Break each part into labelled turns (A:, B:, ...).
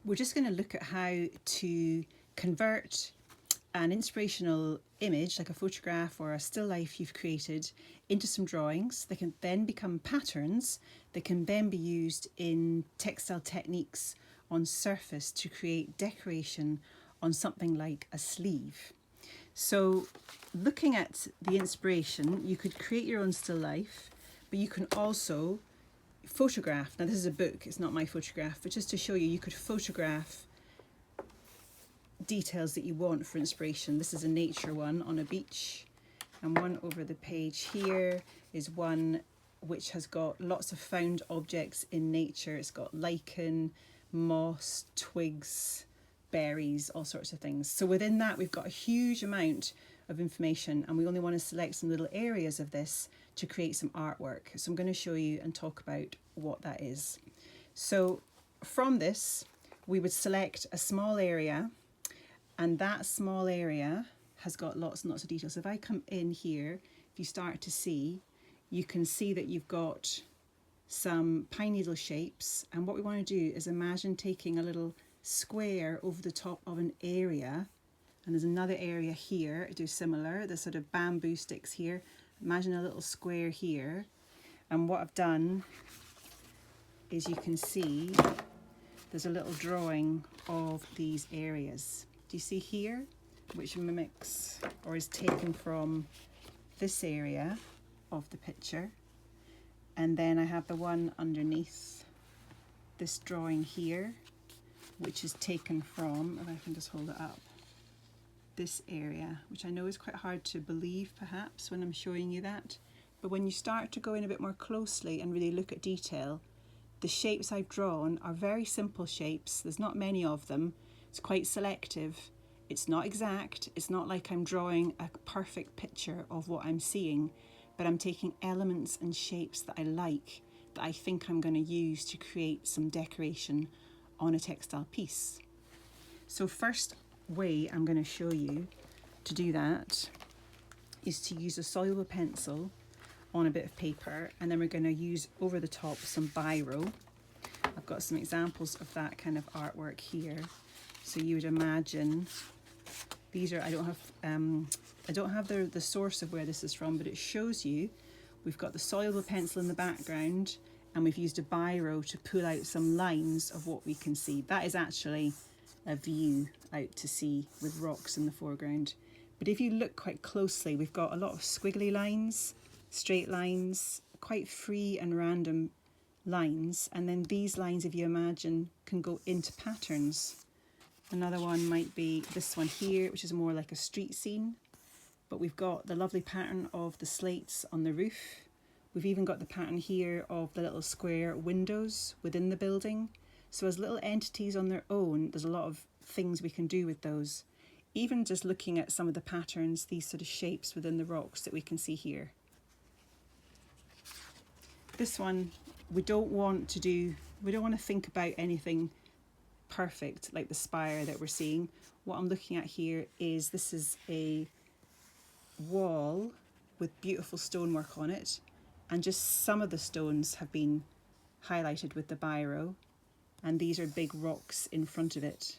A: we're just going to look at how to convert an inspirational image, like a photograph or a still life you've created, into some drawings. They can then become patterns that can then be used in textile techniques on surface to create decoration on something like a sleeve. So looking at the inspiration, you could create your own still life, but you can also photograph. Now this is a book, it's not my photograph, but just to show you, you could photograph details that you want for inspiration. This is a nature one on a beach, and one over the page here is one which has got lots of found objects in nature. It's got lichen, moss, twigs, berries, all sorts of things. So within that we've got a huge amount of information, and we only want to select some little areas of this to create some artwork. So I'm going to show you and talk about what that is. So from this we would select a small area, and that small area has got lots and lots of details. So if I come in here, if you start to see, you can see that you've got some pine needle shapes, and what we want to do is imagine taking a little square over the top of an area, and there's another area here, do similar, there's sort of bamboo sticks here, imagine a little square here, and what I've done is you can see there's a little drawing of these areas. Do you see here, which mimics or is taken from this area of the picture, and then I have the one underneath this drawing here, which is taken from, if I can just hold it up, this area, which I know is quite hard to believe perhaps when I'm showing you that, but when you start to go in a bit more closely and really look at detail, the shapes I've drawn are very simple shapes. There's not many of them. It's quite selective. It's not exact. It's not like I'm drawing a perfect picture of what I'm seeing, but I'm taking elements and shapes that I like, that I think I'm going to use to create some decoration on a textile piece. So first way I'm going to show you to do that is to use a soluble pencil on a bit of paper, and then we're going to use over the top some biro. I've got some examples of that kind of artwork here. So you would imagine these are, I don't have the source of where this is from, but it shows you we've got the soluble pencil in the background, and we've used a biro to pull out some lines of what we can see. That is actually a view out to sea with rocks in the foreground. But if you look quite closely, we've got a lot of squiggly lines, straight lines, quite free and random lines, and then these lines, if you imagine, can go into patterns. Another one might be this one here, which is more like a street scene, but we've got the lovely pattern of the slates on the roof. We've even got the pattern here of the little square windows within the building. So as little entities on their own, there's a lot of things we can do with those. Even just looking at some of the patterns, these sort of shapes within the rocks that we can see here. This one, we don't want to think about anything perfect like the spire that we're seeing. What I'm looking at here is, this is a wall with beautiful stonework on it, and just some of the stones have been highlighted with the biro, and these are big rocks in front of it.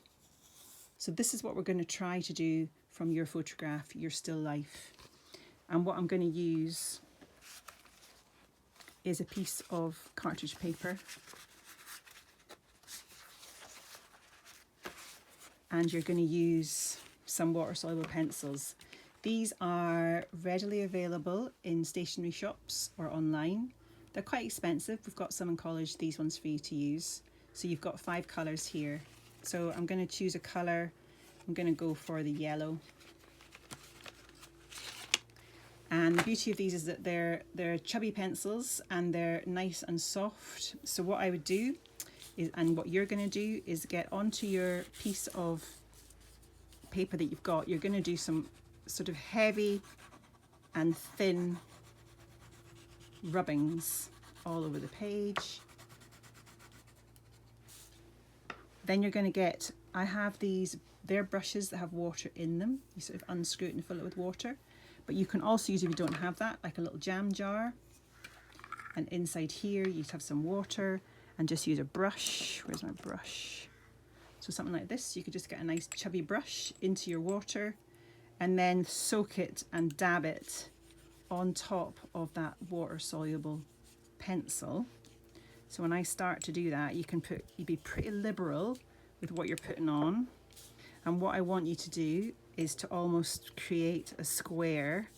A: So this is what we're going to try to do from your photograph, your still life. And what I'm going to use is a piece of cartridge paper, and you're going to use some water-soluble pencils. These are readily available in stationery shops or online. They're quite expensive. We've got some in college, these ones for you to use. So you've got 5 colours here. So I'm going to choose a colour. I'm going to go for the yellow. And the beauty of these is that they're chubby pencils and they're nice and soft. So what I would do is, and what you're going to do, is get onto your piece of paper that you've got, you're going to do some sort of heavy and thin rubbings all over the page. Then you're going to get, I have these, they're brushes that have water in them. You sort of unscrew it and fill it with water. But you can also use, if you don't have that, like a little jam jar. And inside here you have some water, and just use a brush. Where's my brush? So something like this, you could just get a nice chubby brush into your water and then soak it and dab it on top of that water soluble pencil. So when I start to do that, you be pretty liberal with what you're putting on. And what I want you to do is to almost create a square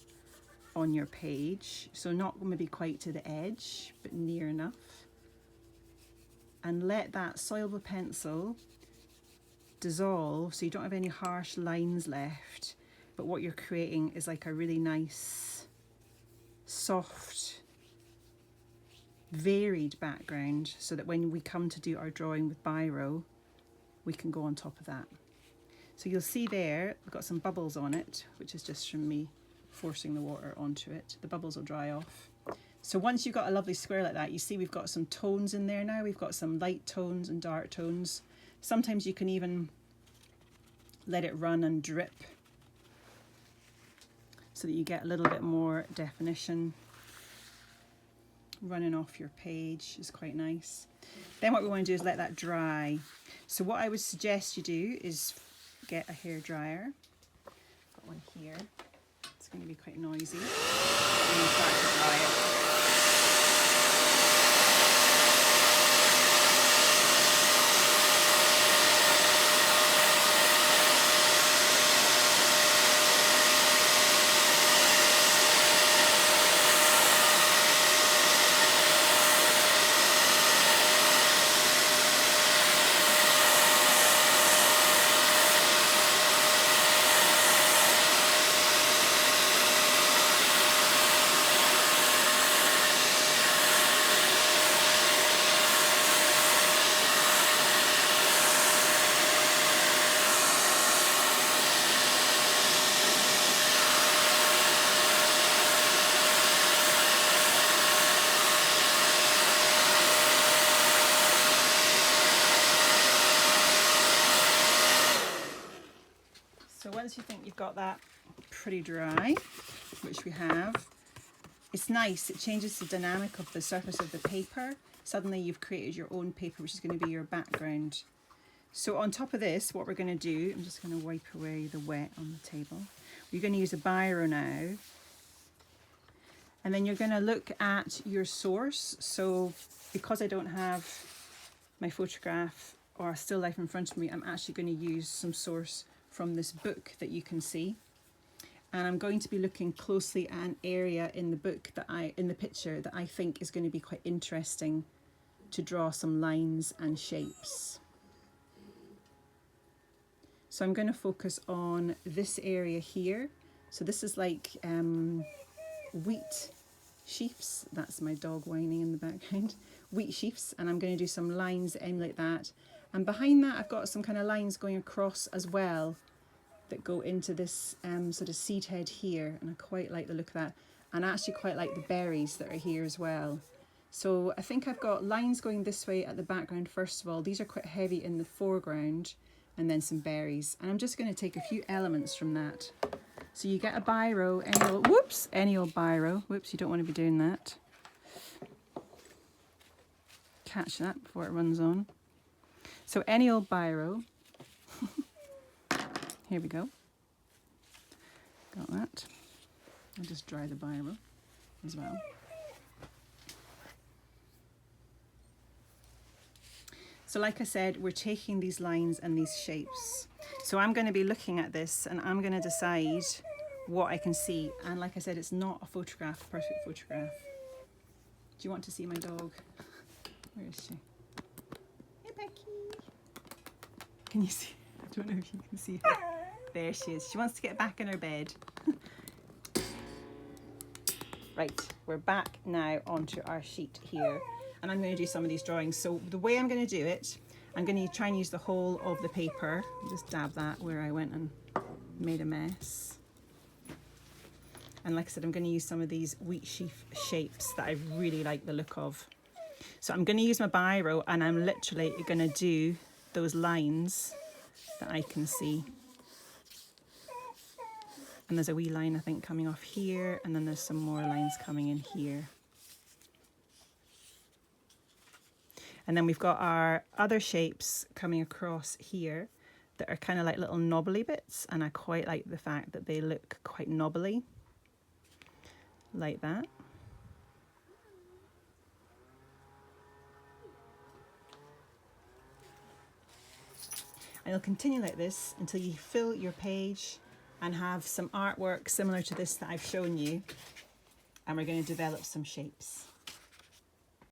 A: on your page. So not maybe quite to the edge, but near enough. And let that soluble pencil dissolve so you don't have any harsh lines left. But what you're creating is like a really nice, soft, varied background so that when we come to do our drawing with biro, we can go on top of that. So you'll see there, we've got some bubbles on it, which is just from me forcing the water onto it. The bubbles will dry off. So once you've got a lovely square like that, you see we've got some tones in there now. We've got some light tones and dark tones. Sometimes you can even let it run and drip so that you get a little bit more definition running off your page. Is quite nice. Then what we want to do is let that dry. So what I would suggest you do is get a hairdryer. Got one here. It's going to be quite noisy. And you start to dry it. So once you think you've got that pretty dry, which we have, it's nice, it changes the dynamic of the surface of the paper. Suddenly you've created your own paper, which is going to be your background. So on top of this, what we're going to do, I'm just going to wipe away the wet on the table. We're going to use a biro now. And then you're going to look at your source. So because I don't have my photograph or a still life in front of me, I'm actually going to use some source from this book that you can see, and I'm going to be looking closely at an area in the book in the picture that I think is going to be quite interesting to draw some lines and shapes. So I'm going to focus on this area here. So this is like wheat sheaves. That's my dog whining in the background. Wheat sheaves, and I'm going to do some lines that emulate that. And behind that, I've got some kind of lines going across as well that go into this sort of seed head here. And I quite like the look of that. And I actually quite like the berries that are here as well. So I think I've got lines going this way at the background first of all. These are quite heavy in the foreground, and then some berries. And I'm just going to take a few elements from that. So you get a biro, any old biro. Whoops, you don't want to be doing that. Catch that before it runs on. So any old biro, here we go, got that. I'll just dry the biro as well. So like I said, we're taking these lines and these shapes. So I'm going to be looking at this and I'm going to decide what I can see. And like I said, it's not a photograph, perfect photograph. Do you want to see my dog? Where is she? Hey, Becky. Can you see? I don't know if you can see her. There she is. She wants to get back in her bed. Right, we're back now onto our sheet here. And I'm going to do some of these drawings. So the way I'm going to do it, I'm going to try and use the whole of the paper. Just dab that where I went and made a mess. And like I said, I'm going to use some of these wheat sheaf shapes that I really like the look of. So I'm going to use my biro and I'm literally going to do those lines that I can see. And there's a wee line I think coming off here, and then there's some more lines coming in here. And then we've got our other shapes coming across here that are kind of like little knobbly bits, and I quite like the fact that they look quite knobbly, like that. And you'll continue like this until you fill your page and have some artwork similar to this that I've shown you, and we're going to develop some shapes.